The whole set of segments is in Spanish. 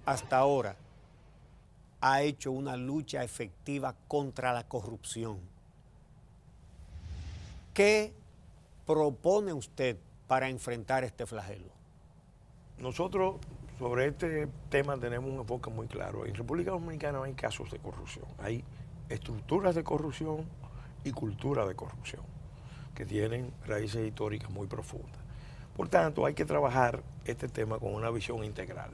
hasta ahora ha hecho una lucha efectiva contra la corrupción. ¿Qué propone usted para enfrentar este flagelo? Nosotros sobre este tema tenemos un enfoque muy claro. En República Dominicana no hay casos de corrupción, hay estructuras de corrupción y cultura de corrupción que tienen raíces históricas muy profundas. Por tanto, hay que trabajar este tema con una visión integral.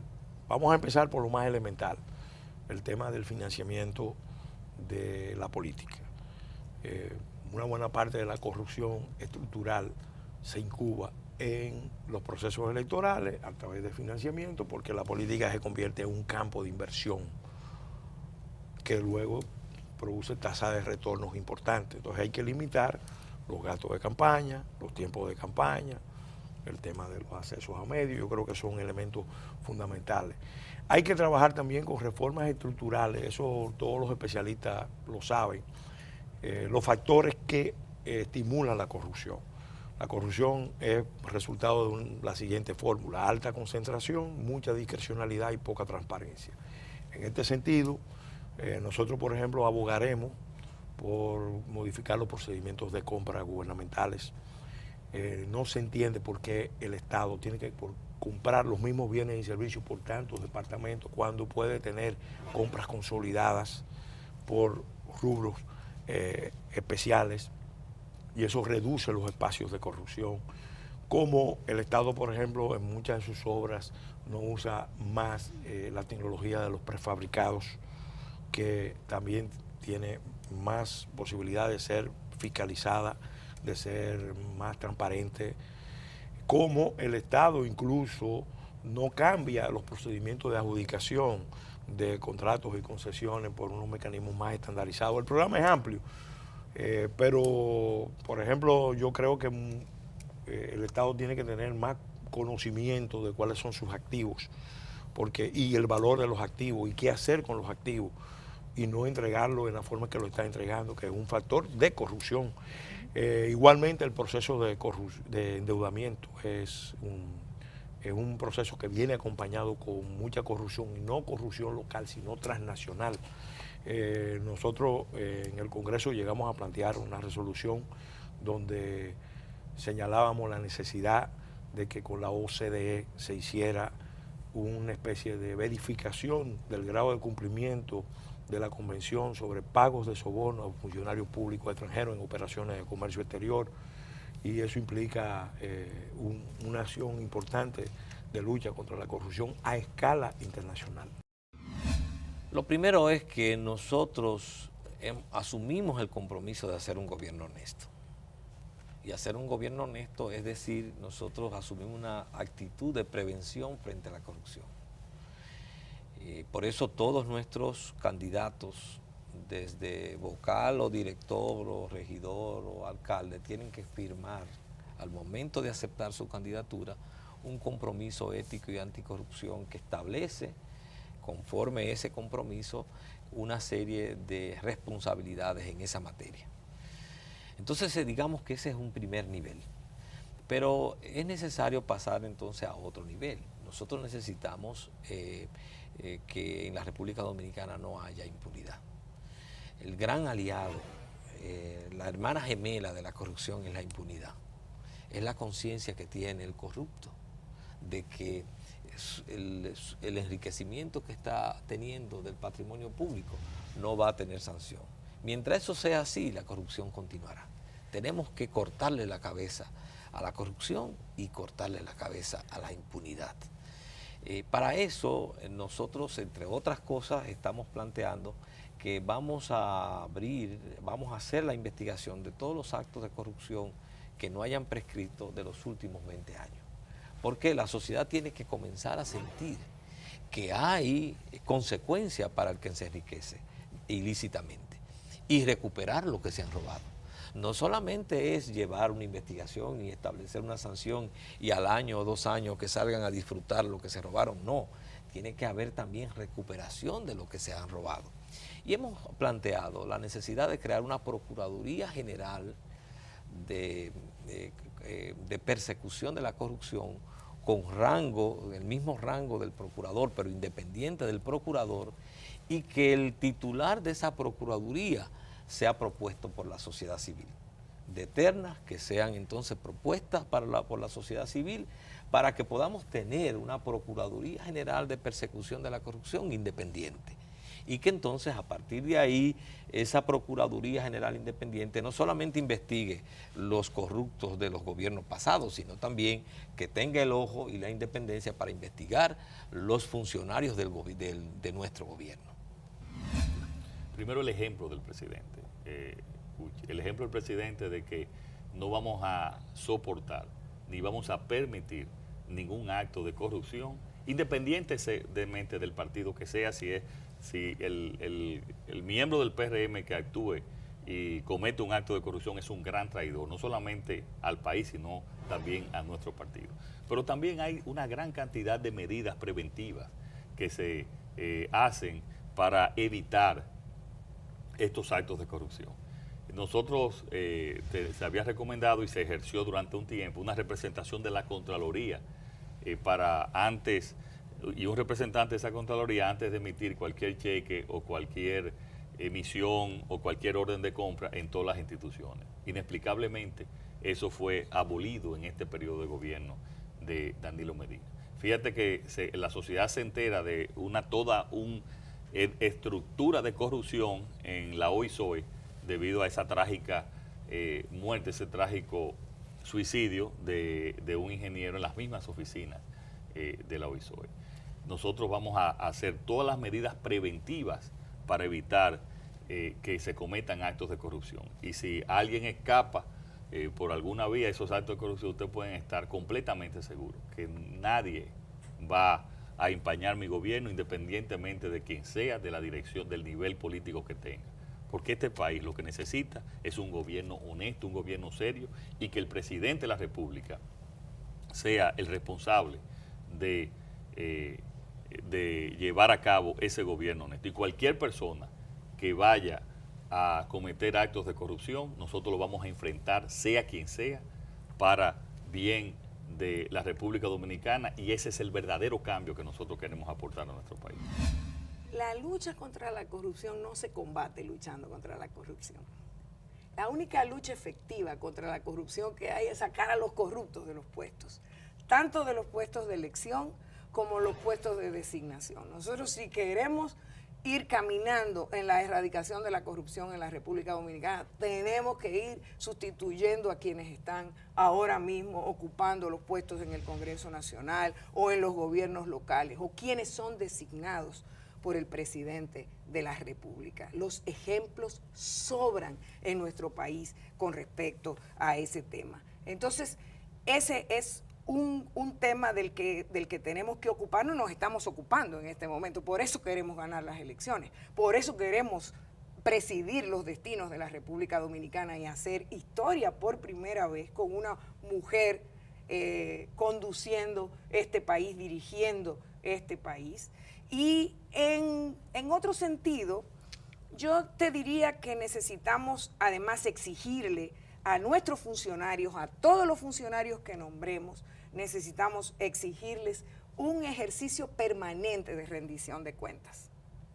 Vamos a empezar por lo más elemental, el tema del financiamiento de la política. Una buena parte de la corrupción estructural se incuba en los procesos electorales a través de financiamiento, porque la política se convierte en un campo de inversión que luego produce tasas de retornos importantes. Entonces hay que limitar los gastos de campaña, los tiempos de campaña, el tema de los accesos a medios. Yo creo que son elementos fundamentales. Hay que trabajar también con reformas estructurales, eso todos los especialistas lo saben, los factores que estimulan la corrupción. La corrupción es resultado de la siguiente fórmula: alta concentración, mucha discrecionalidad y poca transparencia. En este sentido, nosotros, por ejemplo, abogaremos por modificar los procedimientos de compra gubernamentales. No se entiende por qué el Estado tiene que comprar los mismos bienes y servicios por tantos departamentos cuando puede tener compras consolidadas por rubros especiales, y eso reduce los espacios de corrupción. Como el Estado, por ejemplo, en muchas de sus obras no usa más la tecnología de los prefabricados, que también tiene más posibilidad de ser fiscalizada, de ser más transparente. Como el Estado incluso no cambia los procedimientos de adjudicación de contratos y concesiones por unos mecanismos más estandarizados. El programa es amplio, pero, por ejemplo, yo creo que el Estado tiene que tener más conocimiento de cuáles son sus activos, y el valor de los activos y qué hacer con los activos, y no entregarlo en la forma que lo está entregando, que es un factor de corrupción. Igualmente el proceso de endeudamiento es un proceso que viene acompañado con mucha corrupción, y no corrupción local, sino transnacional. Nosotros en el Congreso llegamos a plantear una resolución donde señalábamos la necesidad de que con la OCDE se hiciera una especie de verificación del grado de cumplimiento de la Convención sobre pagos de soborno a funcionarios públicos extranjeros en operaciones de comercio exterior, y eso implica una acción importante de lucha contra la corrupción a escala internacional. Lo primero es que nosotros asumimos el compromiso de hacer un gobierno honesto. Y hacer un gobierno honesto es decir, nosotros asumimos una actitud de prevención frente a la corrupción. Por eso todos nuestros candidatos, desde vocal o director o regidor o alcalde, tienen que firmar al momento de aceptar su candidatura un compromiso ético y anticorrupción que establece, conforme ese compromiso, una serie de responsabilidades en esa materia. Entonces, digamos que ese es un primer nivel, pero es necesario pasar entonces a otro nivel. Nosotros necesitamos que en la República Dominicana no haya impunidad. El gran aliado, la hermana gemela de la corrupción es la impunidad. Es la conciencia que tiene el corrupto de que el enriquecimiento que está teniendo del patrimonio público no va a tener sanción. Mientras eso sea así, la corrupción continuará. Tenemos que cortarle la cabeza a la corrupción y cortarle la cabeza a la impunidad. Para eso, nosotros, entre otras cosas, estamos planteando que vamos a hacer la investigación de todos los actos de corrupción que no hayan prescrito de los últimos 20 años. Porque la sociedad tiene que comenzar a sentir que hay consecuencias para el que se enriquece ilícitamente y recuperar lo que se han robado. No solamente es llevar una investigación y establecer una sanción y al año o 2 años que salgan a disfrutar lo que se robaron, no. Tiene que haber también recuperación de lo que se han robado. Y hemos planteado la necesidad de crear una Procuraduría General de persecución de la corrupción con rango, el mismo rango del procurador, pero independiente del procurador, y que el titular de esa procuraduría sea propuesto por la sociedad civil. De ternas que sean entonces propuestas por la sociedad civil para que podamos tener una Procuraduría General de Persecución de la Corrupción independiente. Y que entonces a partir de ahí esa Procuraduría General Independiente no solamente investigue los corruptos de los gobiernos pasados, sino también que tenga el ojo y la independencia para investigar los funcionarios de nuestro gobierno. Primero el ejemplo del presidente, el ejemplo del presidente de que no vamos a soportar ni vamos a permitir ningún acto de corrupción, independientemente del partido que sea, si el miembro del PRM que actúe y comete un acto de corrupción es un gran traidor, no solamente al país, sino también a nuestro partido. Pero también hay una gran cantidad de medidas preventivas que se hacen para evitar estos actos de corrupción. Nosotros se había recomendado y se ejerció durante un tiempo una representación de la Contraloría para antes, y un representante de esa Contraloría antes de emitir cualquier cheque o cualquier emisión o cualquier orden de compra en todas las instituciones. Inexplicablemente, eso fue abolido en este periodo de gobierno de Danilo Medina. Fíjate que la sociedad se entera de toda una estructura de corrupción en la OISOE debido a esa trágica muerte, ese trágico suicidio de un ingeniero en las mismas oficinas de la OISOE. Nosotros vamos a hacer todas las medidas preventivas para evitar que se cometan actos de corrupción. Y si alguien escapa por alguna vía esos actos de corrupción, ustedes pueden estar completamente seguros que nadie va a empañar mi gobierno, independientemente de quién sea, de la dirección, del nivel político que tenga. Porque este país lo que necesita es un gobierno honesto, un gobierno serio, y que el presidente de la República sea el responsable de llevar a cabo ese gobierno honesto. Y cualquier persona que vaya a cometer actos de corrupción, nosotros lo vamos a enfrentar, sea quien sea, para bien de la República Dominicana, y ese es el verdadero cambio que nosotros queremos aportar a nuestro país. La lucha contra la corrupción no se combate luchando contra la corrupción. La única lucha efectiva contra la corrupción que hay es sacar a los corruptos de los puestos, tanto de los puestos de elección como los puestos de designación. Nosotros, si queremos ir caminando en la erradicación de la corrupción en la República Dominicana, tenemos que ir sustituyendo a quienes están ahora mismo ocupando los puestos en el Congreso Nacional o en los gobiernos locales, o quienes son designados por el presidente de la República. Los ejemplos sobran en nuestro país con respecto a ese tema. Entonces, ese es un tema del que tenemos que ocuparnos, nos estamos ocupando en este momento. Por eso queremos ganar las elecciones, por eso queremos presidir los destinos de la República Dominicana y hacer historia por primera vez con una mujer conduciendo este país, dirigiendo este país. Y en otro sentido, yo te diría que necesitamos además exigirle a nuestros funcionarios, a todos los funcionarios que nombremos, necesitamos exigirles un ejercicio permanente de rendición de cuentas.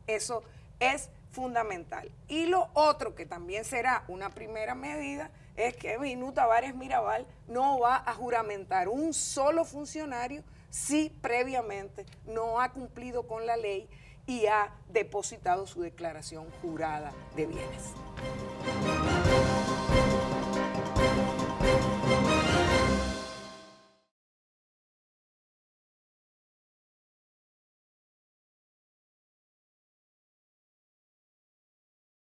Eso es fundamental. Y lo otro que también será una primera medida es que Minú Tavares Mirabal no va a juramentar un solo funcionario si previamente no ha cumplido con la ley y ha depositado su declaración jurada de bienes.